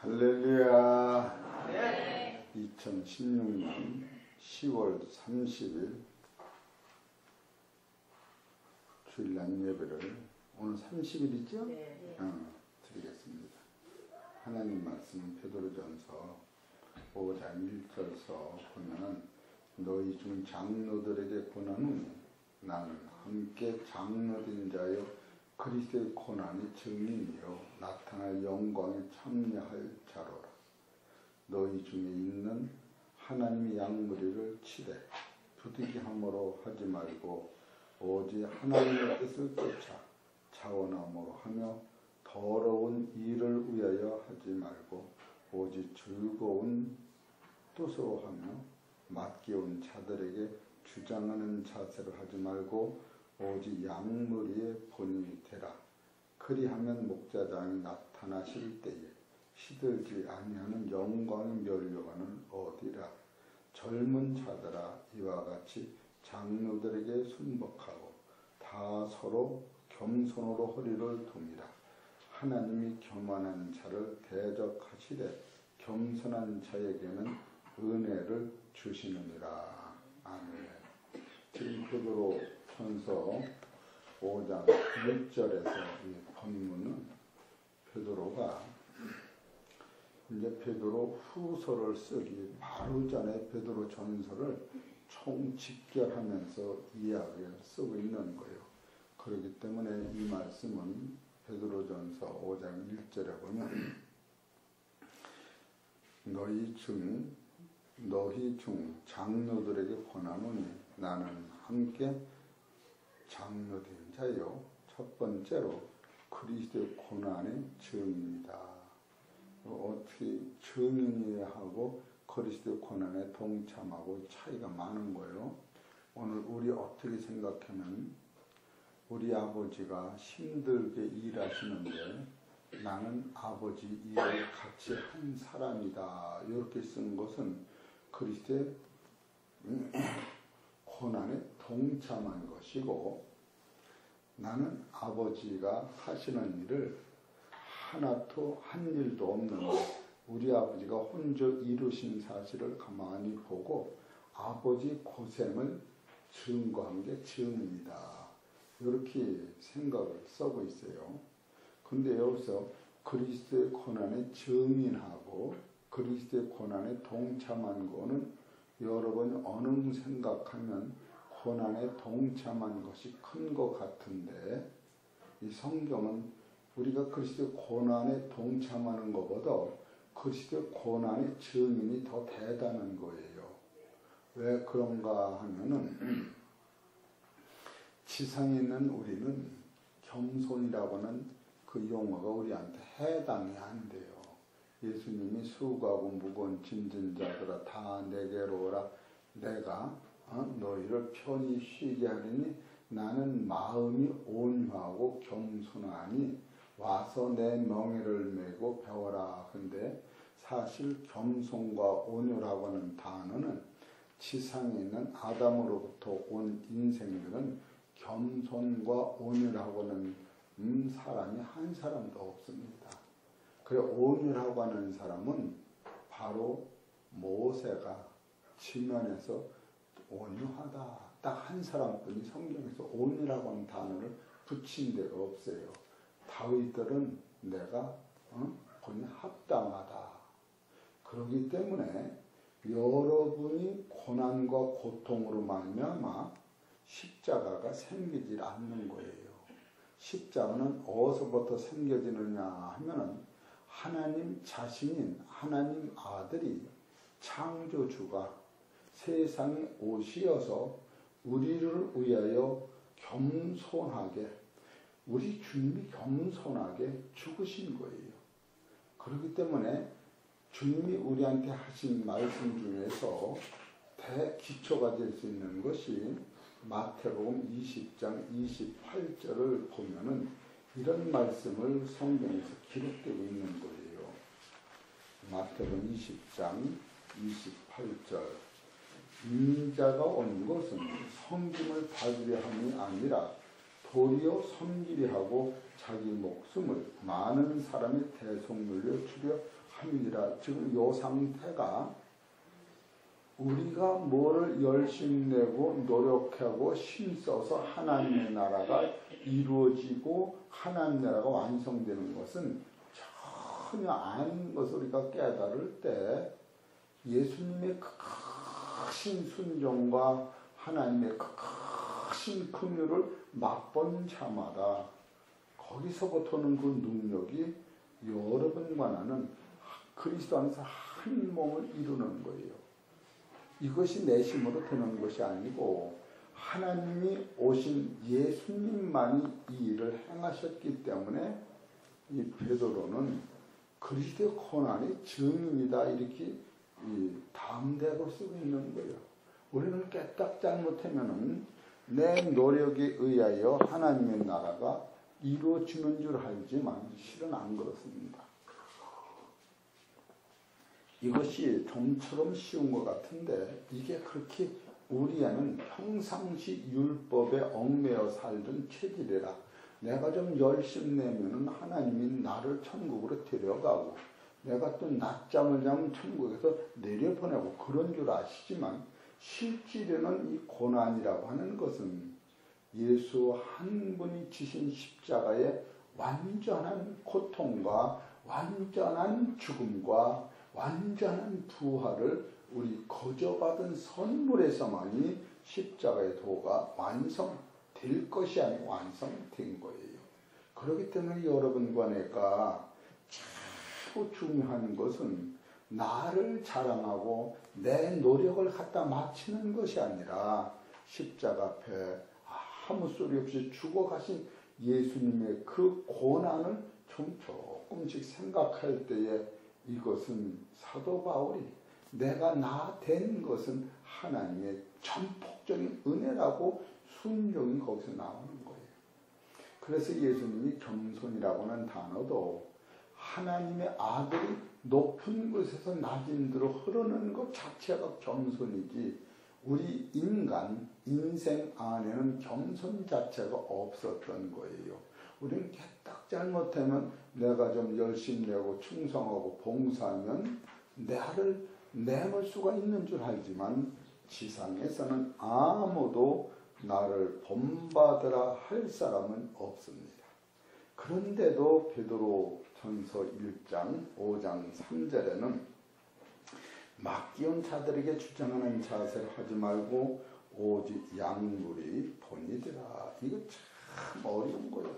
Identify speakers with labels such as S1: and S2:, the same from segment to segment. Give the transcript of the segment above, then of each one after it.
S1: 할렐루야. 네. 2016년 10월 30일 주일날 예배를 오늘 30일이죠?
S2: 네.
S1: 드리겠습니다. 하나님 말씀 베드로전서 5장 1절서 보면 너희 중 장로들에게 권하노니 나는 함께 장로된 자여 그리스도의 고난이 증인이요 나타날 영광에 참여할 자로라. 너희 중에 있는 하나님의 양무리를 치되 부득이 함으로 하지 말고 오직 하나님의 뜻을 쫓아 자원함으로 하며 더러운 일을 위하여 하지 말고 오직 즐거운 뜻으로 하며 맡겨온 자들에게 주장하는 자세를 하지 말고 오직 양무리의 본인이 되라. 그리하면 목자장이 나타나실 때에 시들지 아니하는 영광의 면류관을 얻으리라. 젊은 자들아 이와 같이 장로들에게 순복하고 다 서로 겸손으로 허리를 둡니다. 하나님이 교만한 자를 대적하시되 겸손한 자에게는 은혜를 주시느니라. 아멘. 지금 베드로 전서 5장 1절에서 이 본문은 베드로가 이제 베드로 후서를 쓰기 바로 전에 베드로 전서를 총 집결하면서 이야기를 쓰고 있는 거예요. 그렇기 때문에 이 말씀은 베드로 전서 5장 1절에 보면 너희 중 장로들에게 권하노니 나는 함께 장로된 자요 첫 번째로 그리스도의 고난의 증인이다. 어떻게 증인이하고 그리스도의 고난에 동참하고 차이가 많은 거예요. 오늘 우리 어떻게 생각하면 우리 아버지가 힘들게 일하시는데 나는 아버지 일을 같이 한 사람이다. 이렇게 쓴 것은 그리스도의 고난에 동참한 것이고 나는 아버지가 하시는 일을 하나도 한 일도 없는데 우리 아버지가 혼자 이루신 사실을 가만히 보고 아버지 고생을 증거한 게 증인이다. 이렇게 생각을 써고 있어요. 근데 여기서 그리스도의 고난에 증인하고 그리스도의 고난에 동참한 거는 여러분 어느 생각하면 고난에 동참한 것이 큰 것 같은데 이 성경은 우리가 그리스도의 고난에 동참하는 것보다 그리스도의 고난의 증인이 더 대단한 거예요. 왜 그런가 하면은 지상에 있는 우리는 겸손이라고 하는 그 용어가 우리한테 해당이 안 돼요. 예수님이 수고하고 무거운 짐진 자들아 다 내게로 오라. 내가 너희를 편히 쉬게 하리니 나는 마음이 온유하고 겸손하니 와서 내 멍에를 메고 배워라. 근데 사실 겸손과 온유라고 하는 단어는 지상에 있는 아담으로부터 온 인생들은 겸손과 온유라고 하는 사람이 한 사람도 없습니다. 그래 온유라고 하는 사람은 바로 모세가 지면에서 온유하다. 딱 한 사람뿐이 성경에서 온유라고 하는 단어를 붙인 데가 없어요. 다윗들은 내가 본이 합당하다. 그렇기 때문에 여러분이 고난과 고통으로 말미암아 십자가가 생기질 않는 거예요. 십자가는 어디서부터 생겨지느냐 하면은 하나님 자신인 하나님 아들이 창조주가 세상에 오시어서 우리를 위하여 겸손하게 우리 주님이 겸손하게 죽으신 거예요. 그렇기 때문에 주님이 우리한테 하신 말씀 중에서 대기초가 될 수 있는 것이 마태복음 20장 28절을 보면은 이런 말씀을 성경에서 기록되고 있는 거예요. 마태복음 20장 28절 인자가 온 것은 섬김을 받으려 함이 아니라 도리어 섬기려 하고 자기 목숨을 많은 사람의 대속물로 주려 함이니라. 지금 요 상태가 우리가 뭐를 열심히 내고 노력하고 힘써서 하나님의 나라가 이루어지고 하나님의 나라가 완성되는 것은 전혀 아닌 것을 우리가 깨달을 때 예수님의 크신 순종과 하나님의 크신 긍휼을 맛본 자마다 거기서부터는 그 능력이 여러분과 나는 그리스도 안에서 한 몸을 이루는 거예요. 이것이 내 힘으로 되는 것이 아니고 하나님이 오신 예수님만이 이 일을 행하셨기 때문에 이 베드로는 그리스도의 고난이 증인이다 이렇게 담대하고 쓰고 있는 거예요. 우리는 깨딱 잘못하면은 내 노력에 의하여 하나님의 나라가 이루어지는 줄 알지만 실은 안 그렇습니다. 이것이 좀처럼 쉬운 것 같은데 이게 그렇게 우리는 평상시 율법에 얽매여 살던 체질이라 내가 좀 열심 내면은 하나님이 나를 천국으로 데려가고 내가 또 낮잠을 자면 천국에서 내려보내고 그런 줄 아시지만 실제로는 이 고난이라고 하는 것은 예수 한 분이 지신 십자가의 완전한 고통과 완전한 죽음과 완전한 부활을 우리 거저받은 선물에서만이 십자가의 도가 완성될 것이 아니고 완성된 거예요. 그렇기 때문에 여러분과 내가 참 중요한 것은 나를 자랑하고 내 노력을 갖다 마치는 것이 아니라 십자가 앞에 아무 소리 없이 죽어가신 예수님의 그 고난을 좀 조금씩 생각할 때에 이것은 사도 바울이 내가 나 된 것은 하나님의 전폭적인 은혜라고 순종이 거기서 나오는 거예요. 그래서 예수님이 겸손이라고 하는 단어도 하나님의 아들이 높은 곳에서 낮은 데로 흐르는 것 자체가 겸손이지 우리 인생 안에는 겸손 자체가 없었던 거예요. 우리는 딱 잘못하면 내가 좀 열심히 내고 충성하고 봉사하면 나를 내몰 수가 있는 줄 알지만 지상에서는 아무도 나를 본받으라 할 사람은 없습니다. 그런데도 베드로 전서 1장 5장 3절에는 맡기운 자들에게 주장하는 자세를 하지 말고 오직 약물이 본이되라. 이거 참 어려운 거예요.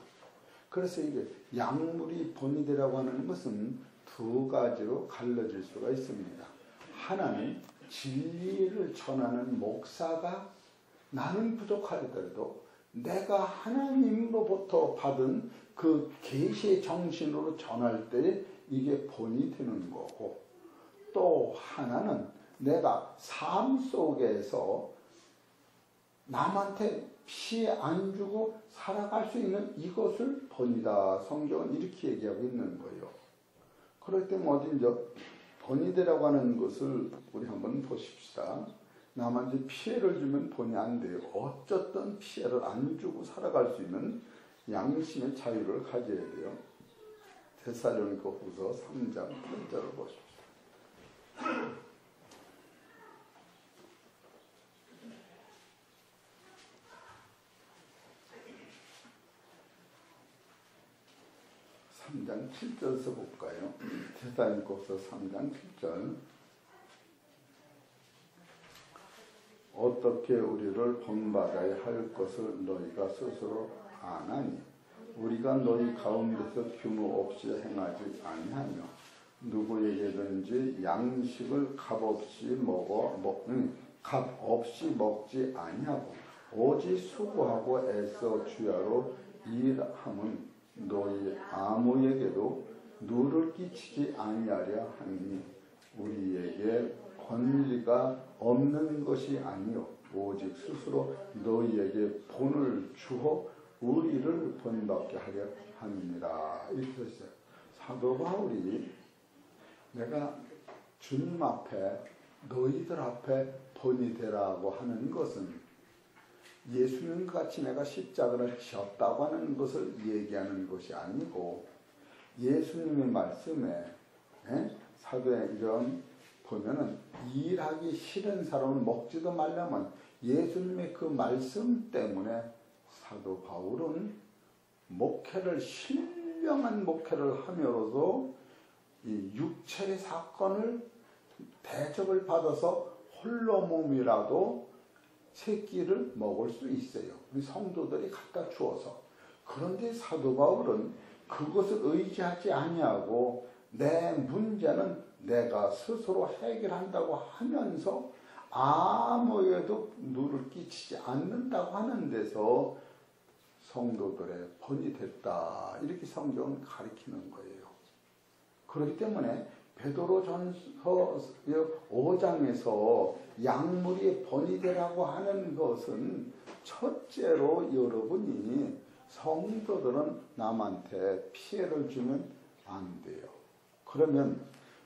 S1: 그래서 이게 약물이 본이되라고 하는 것은 두 가지로 갈라질 수가 있습니다. 하나는 진리를 전하는 목사가 나는 부족하더라도 내가 하나님으로부터 받은 그 계시의 정신으로 전할 때 이게 본이 되는 거고 또 하나는 내가 삶 속에서 남한테 피해 안 주고 살아갈 수 있는 이것을 본이다. 성경은 이렇게 얘기하고 있는 거예요. 그럴 때 어딘지 본이되라고 하는 것을 우리 한번 보십시다. 남한테 피해를 주면 본이 안 돼요. 어쨌든 피해를 안 주고 살아갈 수 있는 양심의 자유를 가져야 돼요. 데살로니가 후서 3장 8절을 보십시오. 3장 7절에서 볼까요? 데살로니가후서 3장 7절. 어떻게 우리를 본받아야 할 것을 너희가 스스로 아나니 우리가 너희 가운데서 규모 없이 행하지 아니하며 누구에게든지 양식을 값없이 먹지 아니하고 오직 수고하고 애써 주야로 일함은 너희 아무에게도 누를 끼치지 아니하려 하니 우리에게 권리가 없는 것이 아니요 오직 스스로 너희에게 본을 주어 우리를 본받게 하려 합니다. 이렇게 했어요. 사도 바울이 내가 주님 앞에 너희들 앞에 본이 되라고 하는 것은 예수님 같이 내가 십자가를 지었다고 하는 것을 얘기하는 것이 아니고 예수님의 말씀에 사도행전 보면은 일하기 싫은 사람은 먹지도 말라면 예수님의 그 말씀 때문에 사도 바울은 목회를 신령한 목회를 하면서도 이 육체의 사건을 대접을 받아서 홀로 몸이라도 세 끼를 먹을 수 있어요. 우리 성도들이 갖다 주어서. 그런데 사도 바울은 그것을 의지하지 아니하고 내 문제는 내가 스스로 해결한다고 하면서 아무에도 누를 끼치지 않는다고 하는 데서 성도들의 본이 됐다. 이렇게 성경은 가리키는 거예요. 그렇기 때문에 베드로전서 5장에서 약물이 본이 되라고 하는 것은 첫째로 여러분이 성도들은 남한테 피해를 주면 안 돼요. 그러면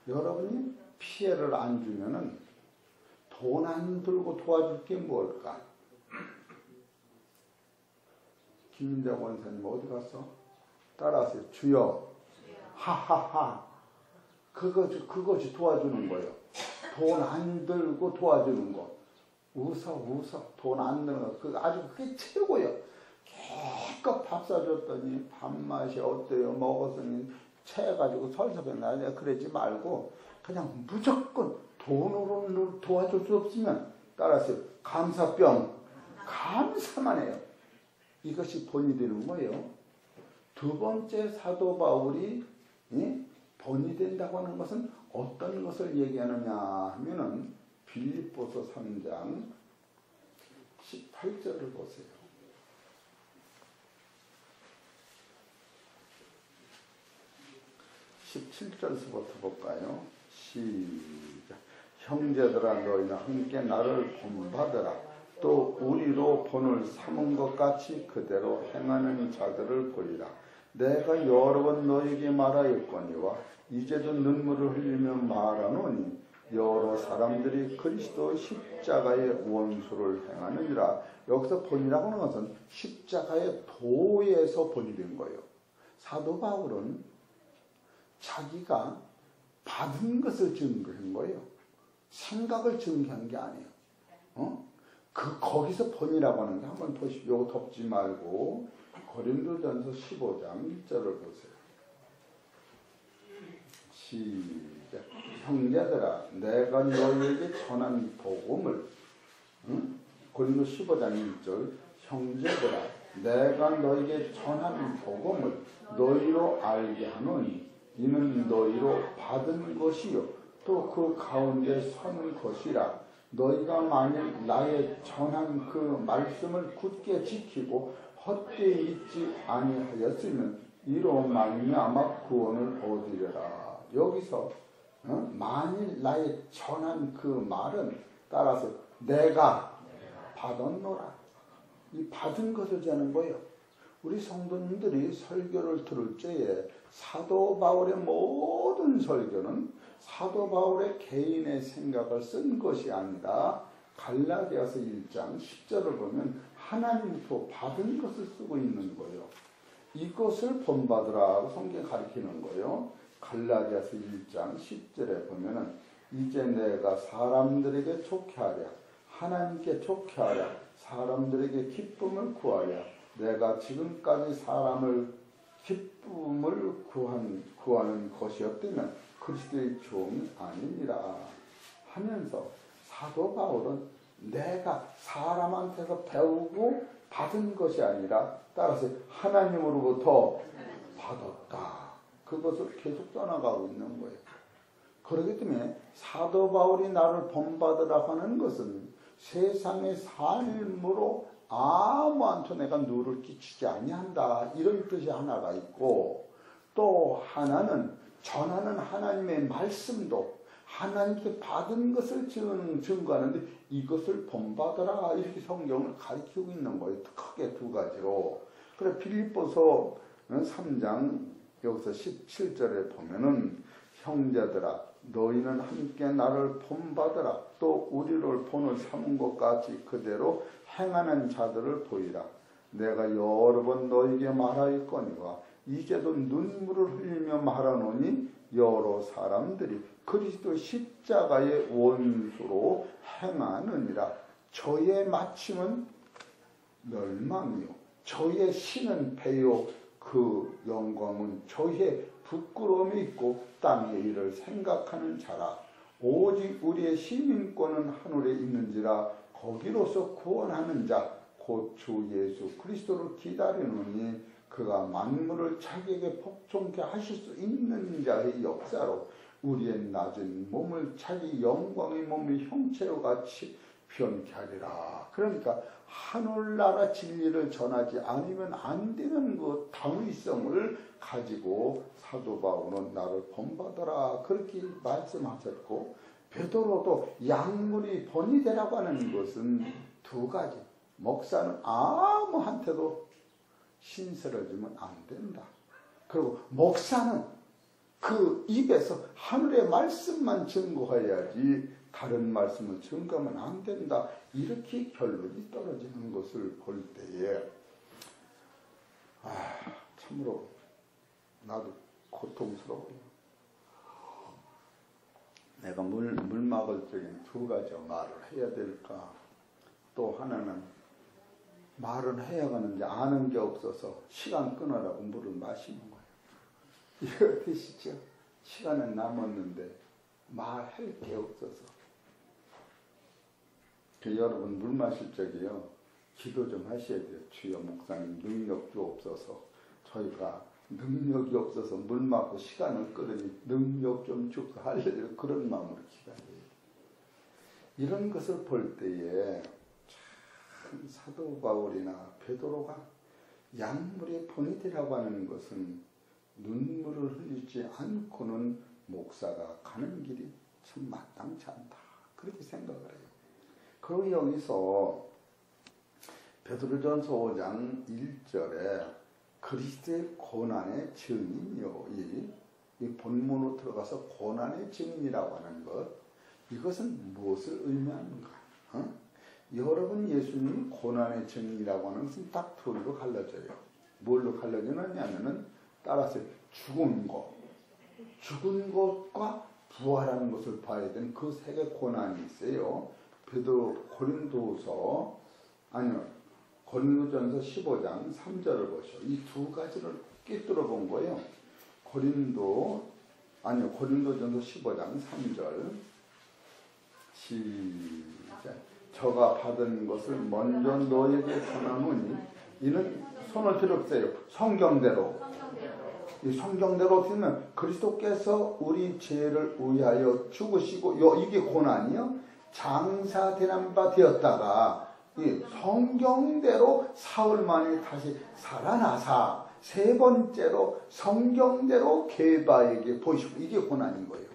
S1: 여러분이 피해를 안 주면은 돈 안 들고 도와줄 게 뭘까? 김인자 원사님 어디 갔어? 따라하세요. 주여. 하하하. 그것이 도와주는 거예요. 돈 안 들고 도와주는 거. 웃어. 돈 안 드는 거. 그게 최고예요. 개껏 밥 사줬더니 밥맛이 어때요? 먹었으니 체해가지고 설사변나 그러지 말고 그냥 무조건 돈으로 도와줄 수 없으면 따라서 감사병, 감사만 해요. 이것이 본이 되는 거예요. 두 번째 사도 바울이 본이 된다고 하는 것은 어떤 것을 얘기하느냐 하면은 빌립보서 3장 18절을 보세요. 17절부터 볼까요? 시작. 형제들아 너희는 함께 나를 본받으라. 또 우리로 본을 삼은 것 같이 그대로 행하는 자들을 보리라. 내가 여러 번 너에게 말하였거니와 이제도 눈물을 흘리며 말하노니 여러 사람들이 그리스도 십자가의 원수를 행하느니라. 여기서 본이라고 하는 것은 십자가의 도에서 본이 된 거예요. 사도 바울은 자기가 받은 것을 증거한 거예요. 생각을 증거한 게 아니에요. 거기서 본이라고 하는 게 한번 보십시오. 이거 덮지 말고 고린도전서 15장 1절을 보세요. 시작. 형제들아 내가 너희에게 전한 복음을 고린도 15장 1절 형제들아 내가 너희에게 전한 복음을 너희로 알게 하노니 이는 너희로 받은 것이요 또 그 가운데 선 것이라. 너희가 만일 나의 전한 그 말씀을 굳게 지키고 헛되이 잊지 아니하였으면 이로 말미암아 구원을 얻으리라. 여기서 만일 나의 전한 그 말은 따라서 내가 받았노라. 이 받은 것을 자는 거예요. 우리 성도님들이 설교를 들을 때에 사도 바울의 모든 설교는 사도 바울의 개인의 생각을 쓴 것이 아니라 갈라디아서 1장 10절을 보면 하나님부터 받은 것을 쓰고 있는 거예요. 이것을 본받으라고 성경 가르치는 거예요. 갈라디아서 1장 10절에 보면은 이제 내가 사람들에게 좋게 하랴 하나님께 좋게 하랴 사람들에게 기쁨을 구하랴 내가 지금까지 사람을 기쁨을 구하는 것이었다면 그리스도의 종이 아니니라 하면서 사도 바울은 내가 사람한테서 배우고 받은 것이 아니라 따라서 하나님으로부터 받았다. 그것을 계속 떠나가고 있는 거예요. 그렇기 때문에 사도 바울이 나를 본받으라고 하는 것은 세상의 삶으로 아무한테 내가 누를 끼치지 아니한다. 이런 뜻이 하나가 있고 또 하나는 전하는 하나님의 말씀도 하나님께 받은 것을 증거하는데 이것을 본받으라 이렇게 성경을 가르치고 있는 거예요. 크게 두 가지로. 그래 빌립보서 3장 여기서 17절에 보면은 형제들아 너희는 함께 나를 본받으라. 또 우리를 본을 삼은 것 같이 그대로 행하는 자들을 보이라. 내가 여러 번 너희에게 말하였거니와 이제도 눈물을 흘리며 말하노니 여러 사람들이 그리스도 십자가의 원수로 행하느니라. 저의 마침은 멸망이요 저의 신은 배요 그 영광은 저의 부끄러움이 있고 땅의 일을 생각하는 자라. 오직 우리의 시민권은 하늘에 있는지라. 거기로서 구원하는 자 곧 주 예수 그리스도를 기다리노니 그가 만물을 자기에게 복종케 하실 수 있는 자의 역사로 우리의 낮은 몸을 자기 영광의 몸의 형체와 같이 변케 하리라. 그러니까 하늘나라 진리를 전하지 않으면 안 되는 그 당위성을 가지고 사도 바울은 나를 본받아라 그렇게 말씀하셨고, 베드로도 약물이 본이 되라고 하는 것은 두 가지. 목사는 아무한테도 신세를 주면 안 된다. 그리고 목사는 그 입에서 하늘의 말씀만 증거해야지 다른 말씀을 증거하면 안 된다. 이렇게 결론이 떨어지는 것을 볼 때에 참으로 나도 고통스러워요. 내가 물 막을 적에는 두 가지 말을 해야 될까? 또 하나는 말은 해야 하는데 아는 게 없어서 시간 끊으라고 물을 마시는 거예요. 이거 되시죠? 시간은 남았는데 말할 게 없어서. 여러분 물 마실 적에요. 기도 좀 하셔야 돼요. 주여 목사님 능력 주옵소서. 저희가 능력이 없어서 물 맞고 시간을 끌으니 능력 좀 주고 하려고 그런 마음으로 기도해야 돼요. 이런 것을 볼 때에 참 사도 바울이나 베드로가 약물의 본이라고 하는 것은 눈물을 흘리지 않고는 목사가 가는 길이 참 마땅치 않다. 그렇게 생각을 해요. 그리고 여기서 베드로전서 5장 1절에 그리스도의 고난의 증인이요. 이 본문으로 들어가서 고난의 증인이라고 하는 것, 이것은 무엇을 의미하는가? 여러분 예수님이 고난의 증인이라고 하는 것은 딱 둘로 갈라져요. 뭘로 갈라지느냐면은 따라서 죽은 것과 부활하는 것을 봐야 되는 그 세 개의 고난이 있어요. 고린도전서 15장 3절을 보시오. 이 두 가지를 꿰뚫어 본 거예요. 고린도전서 15장 3절 시작. 저가 받은 것을 먼저 너에게 전하노니 이는 손을 필요 없어요. 성경대로. 이 성경대로 쓰면 그리스도께서 우리 죄를 위하여 죽으시고 이게 고난이요. 장사되는 바 되었다가 이 성경대로 사흘 만에 다시 살아나사 세 번째로 성경대로 게바에게 보이시고, 이게 고난인 거예요.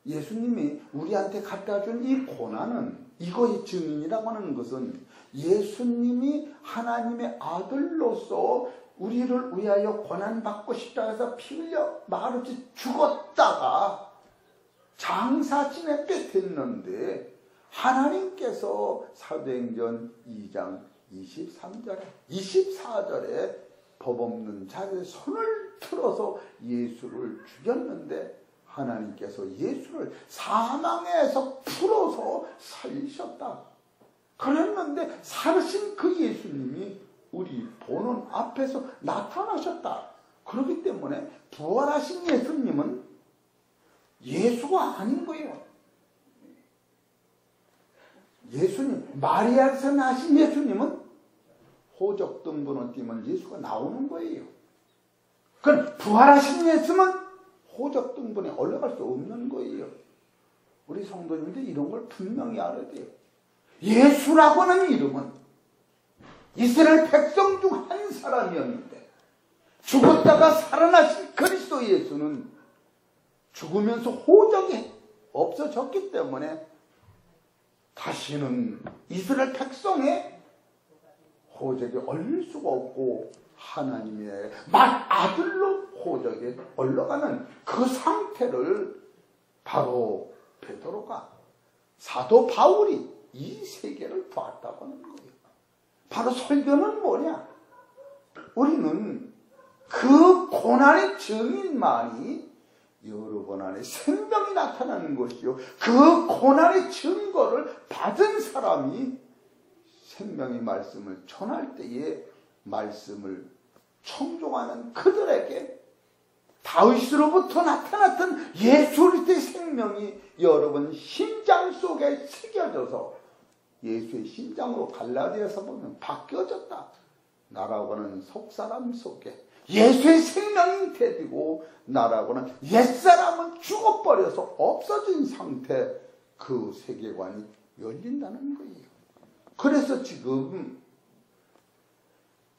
S1: 예수님이 우리한테 갖다 준 이 고난은, 이것이 증인이라고 하는 것은 예수님이 하나님의 아들로서 우리를 위하여 고난받고 십자가에서 피 흘려 말없이 죽었다가 장사진에 뺏겼는데 하나님께서 사도행전 2장 24절에 법 없는 자의 손을 틀어서 예수를 죽였는데 하나님께서 예수를 사망에서 풀어서 살리셨다. 그랬는데 살으신 그 예수님이 우리 보는 앞에서 나타나셨다. 그렇기 때문에 부활하신 예수님은 예수가 아닌 거예요. 예수님, 마리아에서 나신 예수님은 호적 등본을 띄면 예수가 나오는 거예요. 그럼 부활하신 예수는 호적 등본에 올라갈 수 없는 거예요. 우리 성도님들 이런 걸 분명히 알아야 돼요. 예수라고 하는 이름은 이스라엘 백성 중 한 사람이었는데 죽었다가 살아나신 그리스도 예수는 죽으면서 호적이 없어졌기 때문에 다시는 이스라엘 백성의 호적에 올릴 수가 없고 하나님의 아들로 호적에 올라가는 그 상태를 바로 베드로가, 사도 바울이 이 세계를 봤다고 하는 거예요. 바로 설교는 뭐냐? 우리는 그 고난의 증인만이 여러분 안에 생명이 나타나는 것이요. 그 고난의 증거를 받은 사람이 생명의 말씀을 전할 때에 말씀을 청종하는 그들에게 다윗으로부터 나타났던 예수 그리스도의 생명이 여러분 심장 속에 새겨져서 예수의 심장으로 갈라디아서 보면 바뀌어졌다. 나라고는 속사람 속에 예수의 생명이 되고 나라고는 옛사람은 죽어버려서 없어진 상태, 그 세계관이 열린다는 거예요. 그래서 지금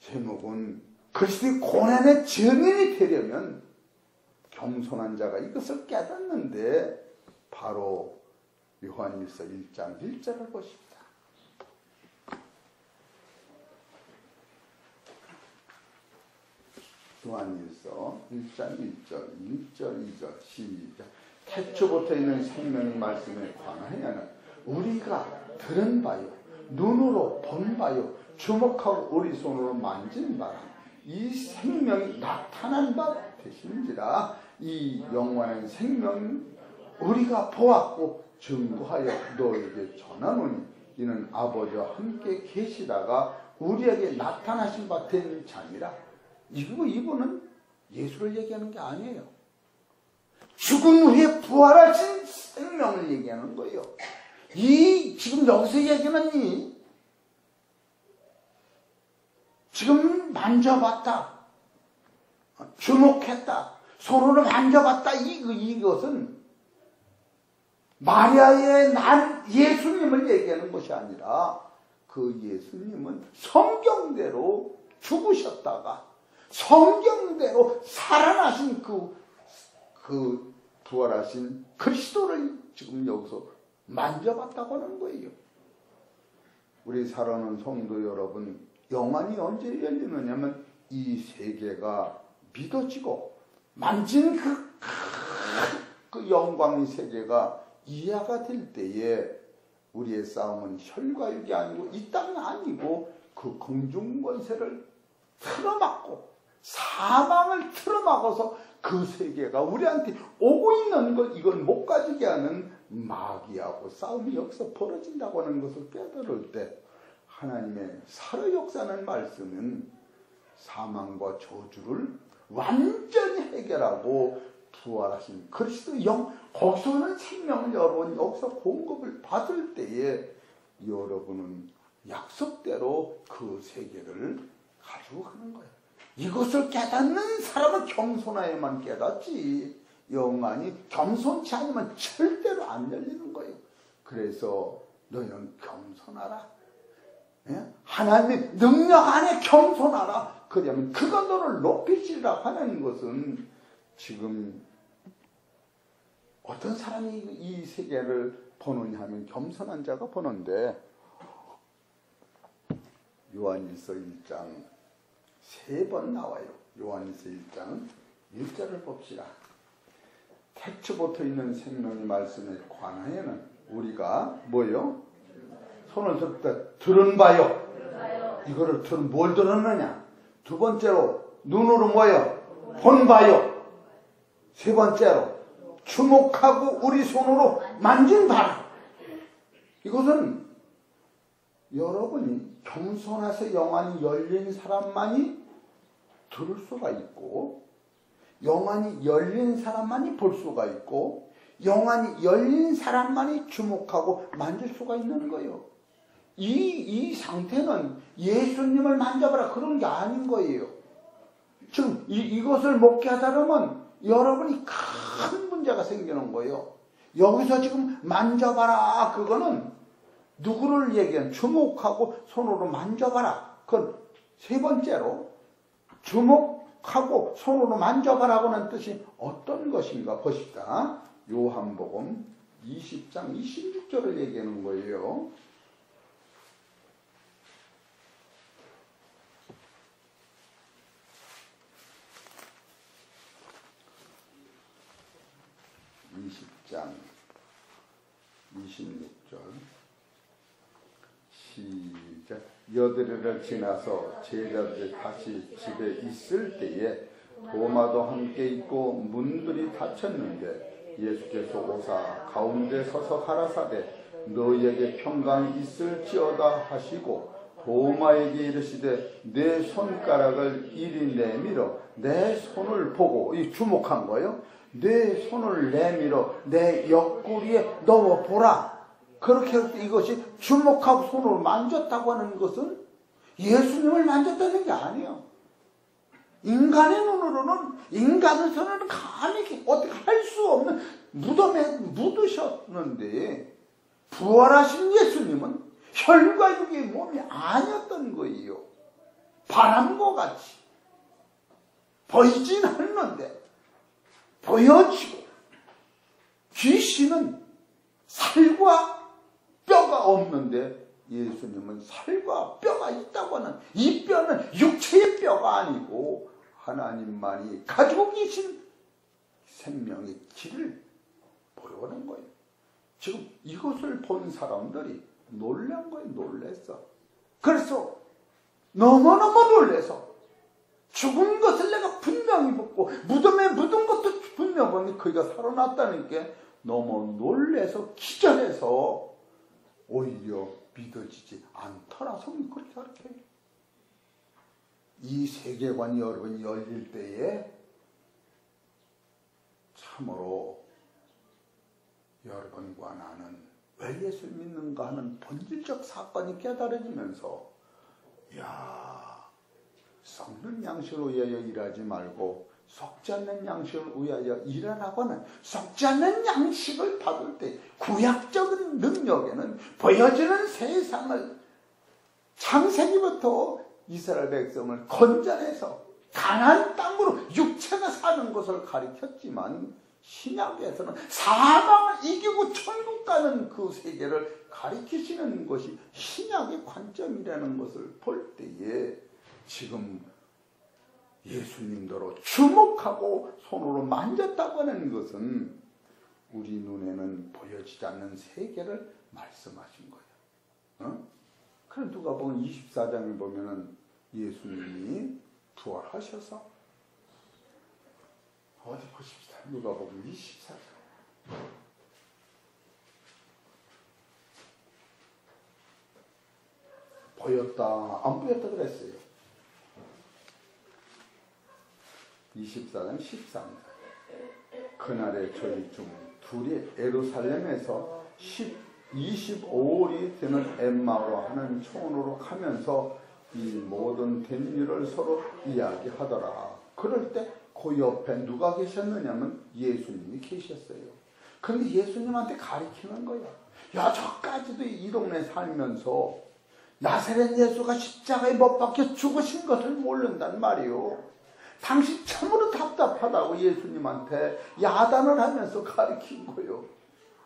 S1: 제목은 그리스도의 고난의 증인이 되려면 겸손한 자가 이것을 깨닫는데 바로 요한일서 1장 1절을 보십니다. 요한일서 1장 1절, 1절, 2절 시작. 태초부터 있는 생명의 말씀에 관하여는 우리가 들은 바요, 눈으로 본 바요, 주목하고 우리 손으로 만진 바라. 이 생명이 나타난 바 되신지라. 이 영원한 생명 우리가 보았고 증거하여 너에게 전하노니 이는 아버지와 함께 계시다가 우리에게 나타나신 바 된 자니라. 이분은 예수를 얘기하는 게 아니에요. 죽은 후에 부활하신 생명을 얘기하는 거예요. 지금 여기서 얘기는 지금 만져봤다, 주목했다, 손으로 만져봤다, 이것은 마리아의 난 예수님을 얘기하는 것이 아니라 그 예수님은 성경대로 죽으셨다가 성경대로 살아나신 그 부활하신 그리스도를 지금 여기서 만져봤다고 하는 거예요. 우리 사랑하는 성도 여러분, 영안이 언제 열리느냐면 이 세계가 믿어지고 만진 그 영광의 세계가 이해가 될 때에 우리의 싸움은 혈과 육이 아니고 이 땅이 아니고 그 공중권세를 틀어막고 사망을 틀어막아서 그 세계가 우리한테 오고 있는 것, 이걸 못 가지게 하는 마귀하고 싸움이 여기서 벌어진다고 하는 것을 깨달을 때 하나님의 살아 역사하는 말씀은 사망과 저주를 완전히 해결하고 부활하신 그리스도의 영, 거기서는 생명을 여러분 여기서 공급을 받을 때에 여러분은 약속대로 그 세계를 가지고 가는 거예요. 이것을 깨닫는 사람은 겸손하여만 깨닫지 영안이 겸손치 않으면 절대로 안 열리는 거예요. 그래서 너희는 겸손하라. 하나님의 능력 안에 겸손하라. 그러면 그가 너를 높이시리라 하는 것은 지금 어떤 사람이 이 세계를 보느냐 하면 겸손한 자가 보는데 요한일서 1장 3번 나와요. 요한일서 1장 1절을 봅시다. 태초부터 있는 생명의 말씀에 관하여는 우리가 뭐요? 손을 들은 바요. 이거를 뭘 들었느냐? 두 번째로 눈으로 뭐요? 본 바요. 세 번째로 주목하고 우리 손으로 만진 바라. 이것은 여러분이 겸손해서 영안이 열린 사람만이 들을 수가 있고 영안이 열린 사람만이 볼 수가 있고 영안이 열린 사람만이 주목하고 만질 수가 있는 거예요. 이 상태는 예수님을 만져봐라 그런 게 아닌 거예요. 지금 이것을 못 깨달으면 여러분이 큰 문제가 생기는 거예요. 여기서 지금 만져봐라 그거는 누구를 얘기한 주목하고 손으로 만져봐라. 그건 세 번째로 주목하고 손으로 만져봐라고는 뜻이 어떤 것인가 보십시다. 요한복음 20장 26절을 얘기하는 거예요. 장 26절 시작. 여드레를 지나서 제자들이 다시 집에 있을 때에 도마도 함께 있고 문들이 닫혔는데 예수께서 오사 가운데 서서 가라사대 너희에게 평강이 있을지어다 하시고 도마에게 이르시되 내 손가락을 이리 내밀어 내 손을 보고, 이 주목한 거예요. 내 손을 내밀어 내 옆구리에 넣어보라. 그렇게 할 때 이것이 주목하고 손으로 만졌다고 하는 것은 예수님을 만졌다는 게 아니에요. 인간의 눈으로는, 인간의 손으로는 감히 어떻게 할 수 없는 무덤에 묻으셨는데 부활하신 예수님은 혈과 육의 몸이 아니었던 거예요. 바람과 같이 보이진 않는데 보여지고, 귀신은 살과 뼈가 없는데 예수님은 살과 뼈가 있다고 하는, 이 뼈는 육체의 뼈가 아니고 하나님만이 가지고 계신 생명의 길을 보여오는 거예요. 지금 이것을 본 사람들이 놀란 거예요. 놀랬어. 그래서 너무너무 놀래서 죽은 것을 내가 분명히 보고 무덤에 묻은 것도 분명히 보니 그가 살아났다는 게 너무 놀래서 기절해서 오히려 믿어지지 않더라. 성경이 그렇게 가르쳐요. 이 세계관이 여러분이 열릴 때에 참으로 여러분과 나는 왜 예수를 믿는가 하는 본질적 사건이 깨달아지면서, 야, 썩는 양식을 위하여 일하지 말고 썩지 않는 양식을 위하여 일하라고 하는, 썩지 않는 양식을 받을 때 구약적인 능력에는 보여지는 세상을, 창세기부터 이스라엘 백성을 건져내서 가나안 땅으로 육체가 사는 것을 가리켰지만 신약에서는 사망을 이기고 천국 가는 그 세계를 가리키시는 것이 신약의 관점이라는 것을 볼 때에 지금 예수님도로 주목하고 손으로 만졌다고 하는 것은 우리 눈에는 보여지지 않는 세계를 말씀하신 거예요. 그럼 누가 보면 24장에 보면은 예수님이 부활하셔서, 어디 보십시다. 누가 보면 24장. 보였다, 안 보였다 그랬어요. 24장 13절. 그날의 저희 중 둘이 예루살렘에서 25일이 되는 엠마오로 하는 촌으로 가면서 이 모든 된 일을 서로 이야기하더라. 그럴 때 그 옆에 누가 계셨느냐면 예수님이 계셨어요. 근데 예수님한테 가리키는 거야. 야, 저까지도 이 동네 살면서 나사렛 예수가 십자가에 못 박혀 죽으신 것을 모른단 말이요. 당신 참으로 답답하다고 예수님한테 야단을 하면서 가리킨 거예요.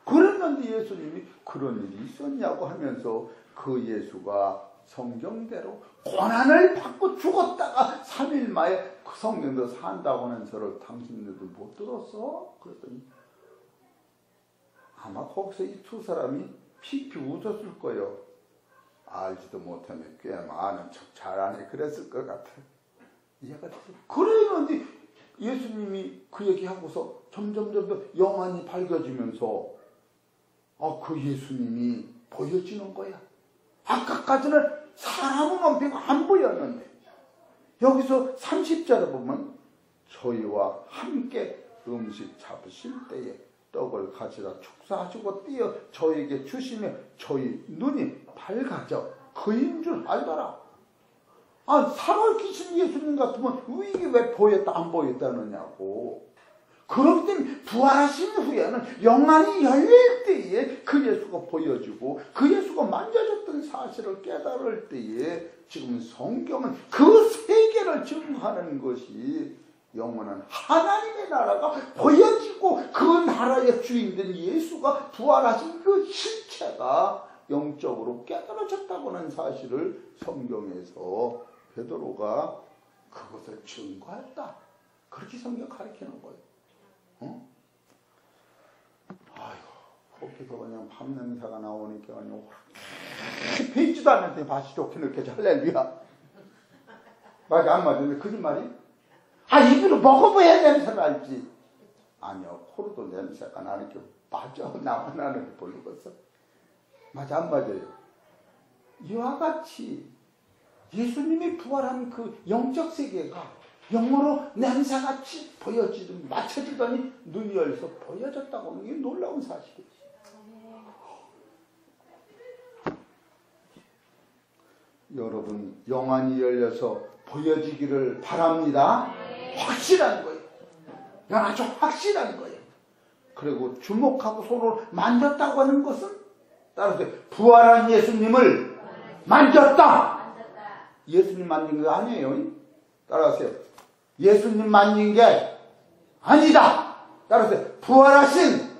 S1: 그랬는데 예수님이 그런 일이 있었냐고 하면서 그 예수가 성경대로 고난을 받고 죽었다가 3일 만에 그 성경대로 산다고 하는 소리를 당신들도 못 들었어? 그랬더니 아마 거기서 이 두 사람이 피피 웃었을 거예요. 알지도 못하면 꽤 많은 척 잘하네 그랬을 것 같아. 이해가 됐어. 그랬는데 예수님이 그 얘기하고서 점점 영안이 밝아지면서 그 예수님이 보여지는 거야. 아까까지는 사람은 엄청 안 보였는데 여기서 30절에 보면 저희와 함께 음식 잡으실 때에 떡을 가지다 축사하시고 띄어 저희에게 주시며 저희 눈이 밝아져 그인 줄 알더라. 살아계신 예수님 같으면 이게 왜 보였다 안 보였다느냐고. 그렇기 때문에 부활하신 후에는 영안이 열릴 때에 그 예수가 보여지고 그 예수가 만져졌던 사실을 깨달을 때에 지금 성경은 그 세계를 증거하는 것이 영원한 하나님의 나라가 보여지고 그 나라의 주인된 예수가 부활하신 그 실체가 영적으로 깨달아졌다고 하는 사실을 성경에서 베드로가 그것을 증거했다. 그렇게 성경 가르치는 거예요. 거기서 그냥 밥 냄새가 나오니까 그냥 베이지도 않는데 맛이 좋게 느껴져. 할렐루야. 맞아, 안 맞는데 거짓말이? 입으로 먹어봐야 냄새가 날지. 아니요, 코로도 냄새가 나는 게 맞아. 나만 나는 게 모르겠어. 맞아, 안 맞아요? 이와 같이 예수님이 부활한 그 영적 세계가 영으로 냄새같이 보여지더니 맞춰지더니 눈이 열려서 보여졌다고 하는 게 놀라운 사실이지. 여러분 영안이 열려서 보여지기를 바랍니다. 확실한 거예요. 이건 아주 확실한 거예요. 그리고 주목하고 손으로 만졌다고 하는 것은 따라서 부활한 예수님을 만졌다. 예수님 만진 거 아니에요. 따라하세요. 예수님 만진 게 아니다. 따라서 부활하신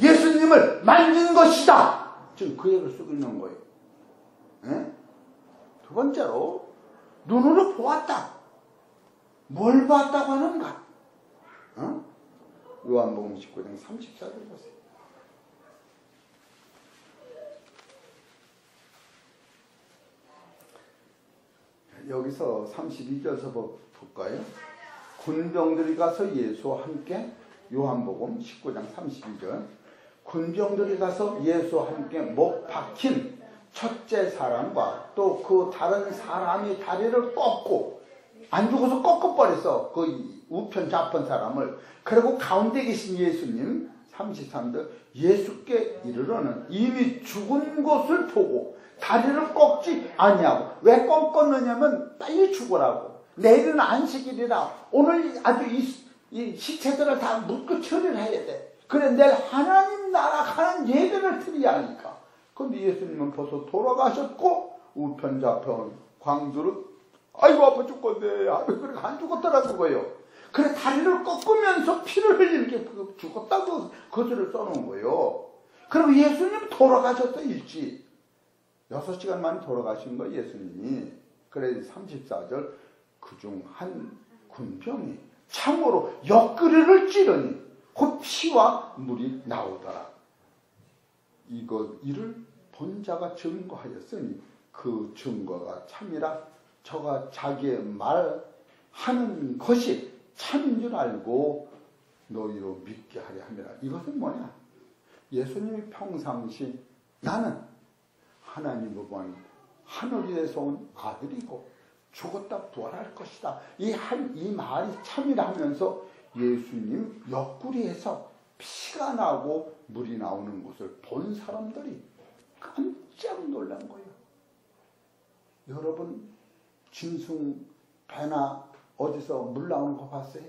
S1: 예수님을 만진 것이다. 지금 그 얘기를 쓰고 있는 거예요. 에? 두 번째로 눈으로 보았다. 뭘 봤다고 하는가? 요한복음 19장 34절 보세요. 여기서 32절에서 볼까요? 군병들이 가서 예수와 함께, 요한복음 19장 32절, 군병들이 가서 예수와 함께 목 박힌 첫째 사람과 또 그 다른 사람이 다리를 꺾고, 안 죽어서 꺾어버렸어. 그 우편 좌편 사람을. 그리고 가운데 계신 예수님 33절, 예수께 이르러는 이미 죽은 것을 보고 다리를 꺾지 아니하고. 왜 꺾었느냐면 빨리 죽으라고. 내일은 안식일이라 오늘 아주 이 시체들을 다 묻고 처리를 해야 돼. 그래 내일 하나님 나라 가는 예배를 드려야 하니까. 그런데 예수님은 벌써 돌아가셨고 우편 좌편 광주를 아이고 아파 죽겠네. 그래 안 죽었더라는 거예요. 그래 다리를 꺾으면서 피를 흘리는 게 죽었다고 그것을 써놓은 거예요. 그리고 예수님 돌아가셨어 일찍. 6시간 만에 돌아가신 거예요 예수님이. 그래 34절, 그중 한 군병이 창으로 옆구리를 찌르니 곧 피와 물이 나오더라. 이를 본 자가 증거하였으니 그 증거가 참이라 저가 자기의 말하는 것이 참인 줄 알고 너희로 믿게 하려 함이라. 이것은 뭐냐? 예수님이 평상시 나는 하나님의 본 하늘에서 온 아들이고 죽었다 부활할 것이다. 이 말이 참이라 하면서 예수님 옆구리에서 피가 나고 물이 나오는 것을 본 사람들이 깜짝 놀란 거예요. 여러분 진숭 배나 어디서 물 나오는 거 봤어요?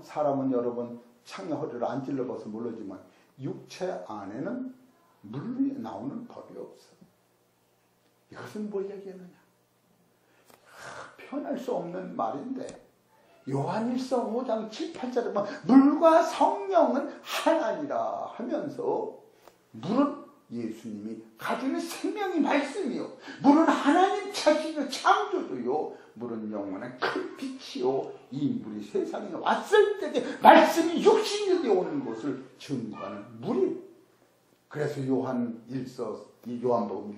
S1: 사람은 여러분 창에 허리를 안 찔러봐서 모르지만 육체 안에는 물이 나오는 법이 없어. 이것은 뭘 얘기하느냐? 표현할 수 없는 말인데 요한일서 5장 7, 8절에 보면 물과 성령은 하나니라 하면서 물은 예수님이 가지는 생명이 말씀이요, 물은 하나님 자신의 창조주요, 물은 영원한 큰 빛이요, 이 물이 세상에 왔을 때 말씀이 육신이 되어 오는 것을 증거하는 물이. 그래서 요한복음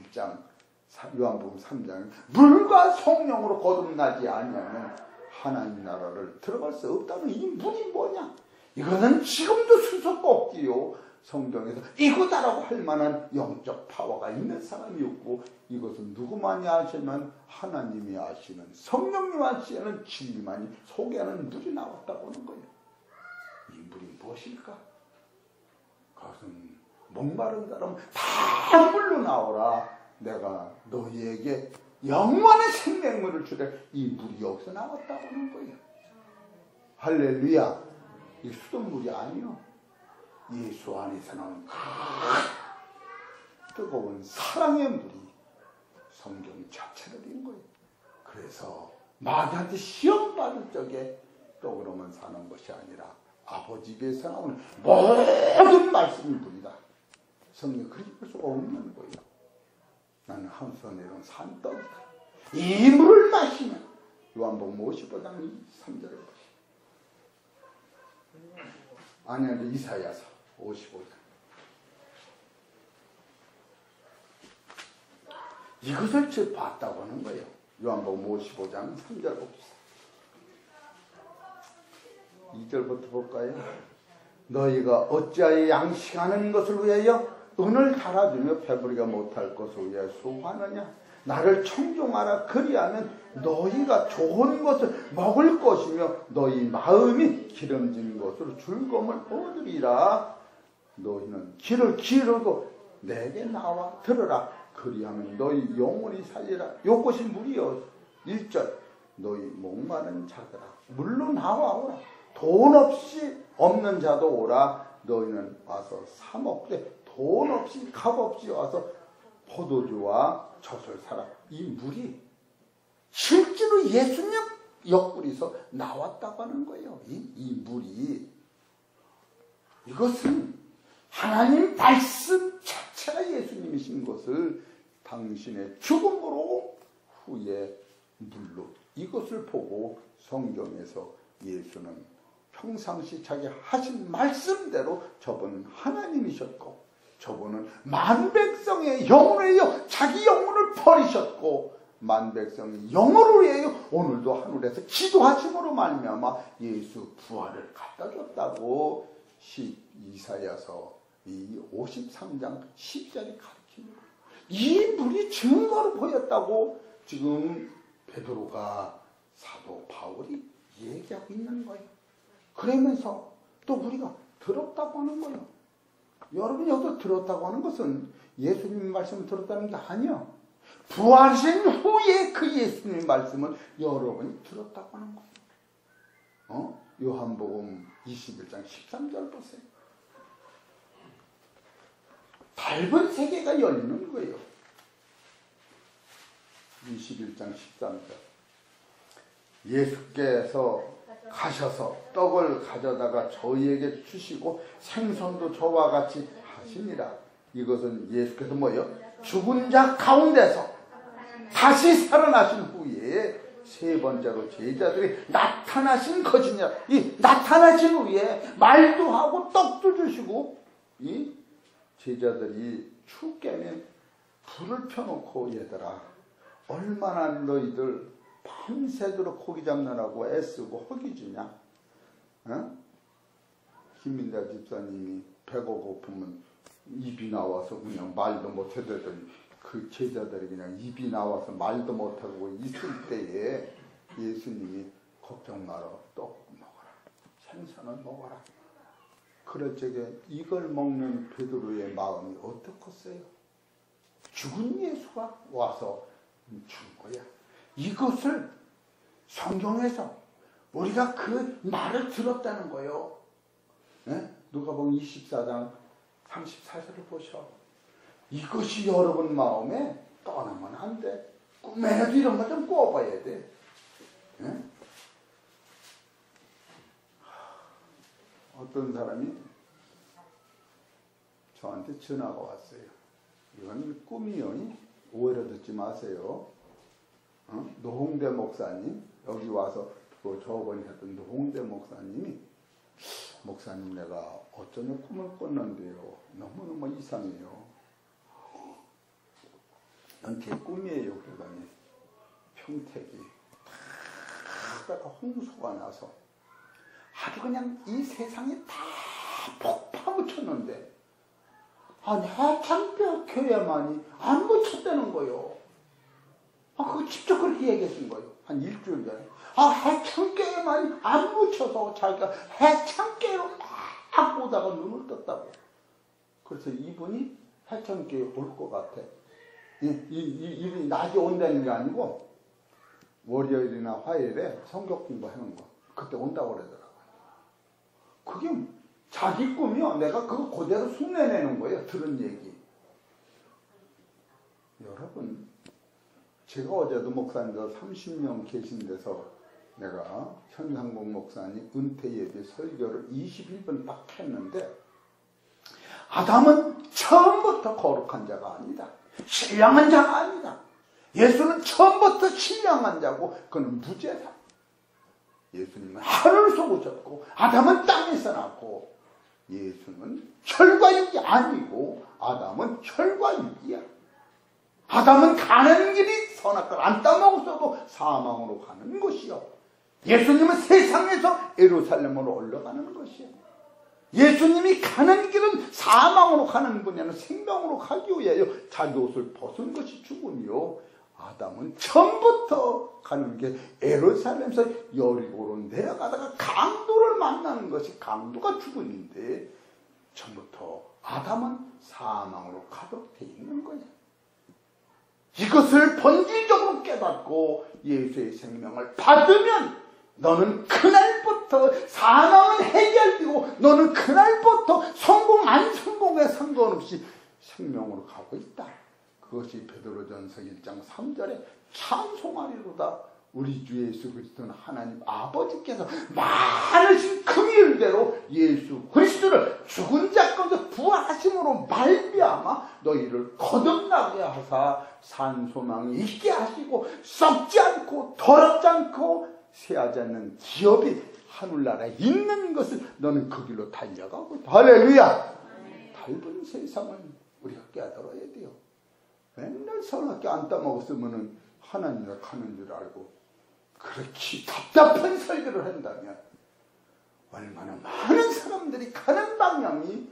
S1: 1장, 요한복음 3장 물과 성령으로 거듭나지 아니하면 하나님 나라를 들어갈 수 없다는 이 물이 뭐냐? 이거는 지금도 수소가 없지요. 성경에서 이거다라고 할 만한 영적 파워가 있는 사람이 없고, 이것은 누구만이 아시면 하나님이 아시는, 성령님 아시는 진리만이 소개하는 물이 나왔다고 하는 거예요. 이 물이 무엇일까? 그것은 목마른 사람 다 물로 나오라. 내가 너희에게 영원의 생명물을 주되, 이 물이 여기서 나왔다고 하는 거예요. 할렐루야. 이 수돗물이 아니요, 예수 안에서 나온 뜨거운 사랑의 물이 성경 자체를 인 거예요. 그래서 마귀한테 시험 받을 적에 또 그러면 사는 것이 아니라 아버지 입에서 나오는 모든 말씀이 물이다. 성경이 그럴 수가 없는 거예요. 나는 하늘에서 내려온 산떡이다. 이 물을 마시면, 요한복음 55장 3절에 보시죠. 아니, 이사야서 55장. 이것을 봤다고 하는 거예요. 요한복음 55장 3절 봅시다. 2절부터 볼까요? 너희가 어찌하여 양식하는 것을 위하여 은을 달아주며 배부리가 못할 것을 위하여 수고하느냐? 나를 청종하라. 그리하면 너희가 좋은 것을 먹을 것이며 너희 마음이 기름진 것으로 즐거움을 얻으리라. 너희는 길을 길어도 내게 나와 들으라. 그리하면 너희 영혼이 살리라. 요것이 무리여. 1절 너희 목마른 자들아 물로 나와오라. 돈 없이 없는 자도 오라. 너희는 와서 사 먹되 돈 없이 값 없이 와서 포도주와 젖을 사라. 이 물이 실제로 예수님 옆구리에서 나왔다고 하는 거예요. 이 물이. 이것은 하나님 말씀 자체가 예수님이신 것을 당신의 죽음으로 후에 물로 이것을 보고 성경에서 예수는 평상시 자기 하신 말씀대로 저분은 하나님이셨고 저분은 만백성의 영혼을 위하여 자기 영혼을 버리셨고 만백성의 영혼을 위하여 오늘도 하늘에서 기도하심으로 말미암아 예수 부활을 갖다 줬다고 이사야서 이 53장 10절이 가르치는 거예요. 이 물이 증거로 보였다고 지금 베드로가 사도 바울이 얘기하고 있는 거예요. 그러면서 또 우리가 들었다고 하는 거예요. 여러분이 여기서 들었다고 하는 것은 예수님 말씀을 들었다는 게 아니에요. 부활하신 후에 그 예수님 말씀을 여러분이 들었다고 하는 거예요. 요한복음 21장 13절 보세요. 밝은 세계가 열리는 거예요. 21장 13절. 예수께서 가셔서 떡을 가져다가 저희에게 주시고 생선도 저와 같이 하시니라. 이것은 예수께서 뭐예요? 죽은 자 가운데서 다시 살아나신 후에 세 번째로 제자들이 나타나신 것이냐. 이 나타나신 후에 말도 하고 떡도 주시고 이 제자들이 춥게면 불을 펴놓고 얘들아 얼마나 너희들 밤새도록 고기 잡느라고 애쓰고 허기지냐? 김민자 집사님이 배가 고프면 입이 나와서 그냥 말도 못하더니 그 제자들이 그냥 입이 나와서 말도 못하고 있을 때에 예수님이 걱정 마라. 떡 먹어라. 생선을 먹어라. 그럴 적에 이걸 먹는 베드로의 마음이 어떻겠어요? 죽은 예수가 와서 준 거야. 이것을 성경에서 우리가 그 말을 들었다는 거예요. 누가복음 24장 34절을 보셔. 이것이 여러분 마음에 떠나면 안 돼. 꿈에라도 이런 거 좀 꿔봐야 돼. 어떤 사람이 저한테 전화가 왔어요. 이건 꿈이요. 오해를 듣지 마세요. 노홍대 목사님, 여기 와서 그 저번에 했던 노홍대 목사님이 목사님 내가 어쩌면 꿈을 꿨는데요. 너무너무 이상해요. 제 꿈이에요. 그러더니 평택이 딱 홍수가 나서 아주 그냥 이 세상이 다 폭파묻혔는데 아니 해창뼈 교회만이 안 묻혔다는 거예요. 그거 직접 그렇게 얘기하신 거예요. 한 일주일 전에. 해창교회만이 안 묻혀서 자기가 해창교회로 막 보다가 눈을 떴다고. 그래서 이분이 해창교회 올 것 같아. 이분이 낮에 온다는 게 아니고 월요일이나 화요일에 성경 공부하는 거. 그때 온다고 그러더라고요. 그게 자기 꿈이요. 내가 그거 그대로 흉내내는 거예요. 들은 얘기. 여러분, 제가 어제도 목사님들 30명 계신 데서 내가 현상국 목사님 은퇴 예배 설교를 21분 딱 했는데 아담은 처음부터 거룩한 자가 아니다. 신령한 자가 아니다. 예수는 처음부터 신령한 자고 그는 무죄다. 예수님은 하늘에서 오셨고 아담은 땅에서 났고 예수는 혈과 육이 아니고 아담은 혈과 육이야. 아담은 가는 길이 선악과를 안 따먹었어도 사망으로 가는 것이요. 예수님은 세상에서 예루살렘으로 올라가는 것이에요. 예수님이 가는 길은 사망으로 가는 분이 아니라 생명으로 가기 위하여 자기 옷을 벗은 것이 죽음이요, 아담은 처음부터 가는 게 예루살렘에서 여리고로 내려가다가 강도를 만나는 것이 강도가 죽음인데, 처음부터 아담은 사망으로 가도록 되어 있는 거예요. 이것을 본질적으로 깨닫고 예수의 생명을 받으면 너는 그날부터 사망은 해결되고, 너는 그날부터 성공 안 성공에 상관없이 생명으로 가고 있다. 그것이 베드로전서 1장 3절에 찬송하리로다. 우리 주 예수 그리스도는 하나님 아버지께서 많으신 긍휼대로 예수 그리스도를 죽은 자 가운데 부활하심으로 말미암아 너희를 거듭나게 하사 산 소망이 있게 하시고, 썩지 않고 더럽지 않고 쇠하지 않는 기업이 하늘나라에 있는 것을 너는 그 길로 달려가고 있다. 할렐루야. 닮은 세상을 우리가 깨달아야 돼요. 맨날 선악기 안 따먹었으면 하나님을 가는 줄 알고 그렇게 답답한 설교를 한다면 얼마나 많은 사람들이 가는 방향이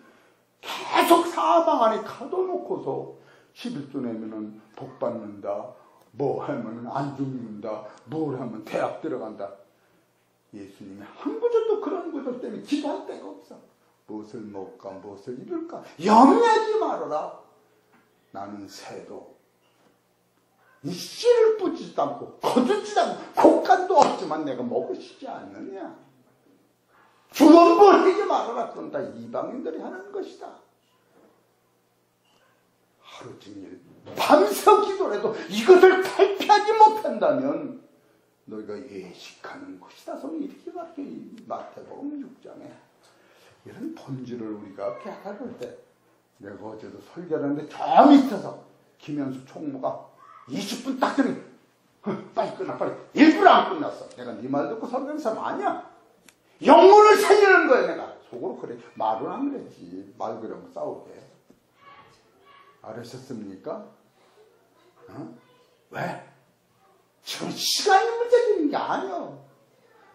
S1: 계속 사방 안에 가둬놓고서 11조 내면은 복 받는다, 뭐 하면 안 죽는다, 뭘 하면 대학 들어간다. 예수님이 한 구절도 그런 구절 때문에 기도할 데가 없어. 무엇을 먹을까, 무엇을 입을까 염려하지 말아라. 나는 새도 이 씨를 뿌지도 않고 거두지도 않고 곡간도 없지만 내가 먹으시지 않느냐. 주원벌하지 말아라. 그건 다 이방인들이 하는 것이다. 하루 종일 밤새 기도를 해도 이것을 탈피하지 못한다면 너희가 예식하는 것이다. 성이 이렇게 말해. 마태복음 6장에 이런 본질을 우리가 깨달을 때, 내가 어제도 설교하는데 저 밑에서 김현수 총무가 20분 딱 전에 빨리 끝나, 빨리. 1분 안 끝났어. 내가 네 말 듣고 설교하는 사람 아니야. 영혼을 살리는 거야. 내가 속으로 그래. 말은 안 그랬지. 말 그러면 싸우게. 알으셨습니까? 왜? 지금 시간이 문제되는 게 아니야.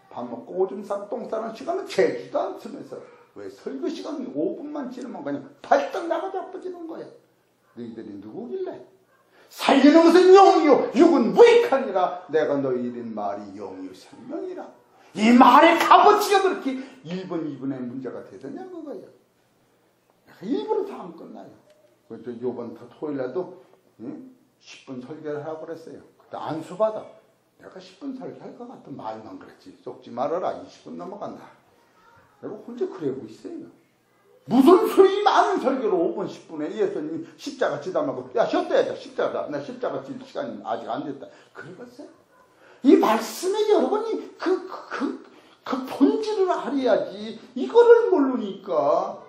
S1: 밥 먹고 오줌 싸고 똥 싸는 시간은 재지도 않으면서 왜 설교 시간이 5분만 지나면 그냥 발떡 나가 자빠지는 거야. 너희들이 누구길래? 살리는 것은 영이요 육은 무익하니라. 내가 너희 이른 말이 영이요 생명이라. 이 말의 값어치가 그렇게 1분 2분의 문제가 되더냐 그거야. 1분은 다 안 끝나요. 그래서 요번 토요일에도 10분 설교를 하라고 그랬어요. 그때 안수받아. 내가 10분 설교할 것 같은 말만 그랬지. 썩지 말아라. 20분 넘어간다. 내가 혼자 그러고 있어요. 무슨 소리 많은 설교를 5분 10분에 예수님 십자가 지다 말고, 야 쉬었다 해야 돼. 십자가다. 나 십자가 질 시간이 아직 안 됐다. 그러겠어요? 이 말씀에 여러분이 그 본질을 알아야지. 이거를 모르니까.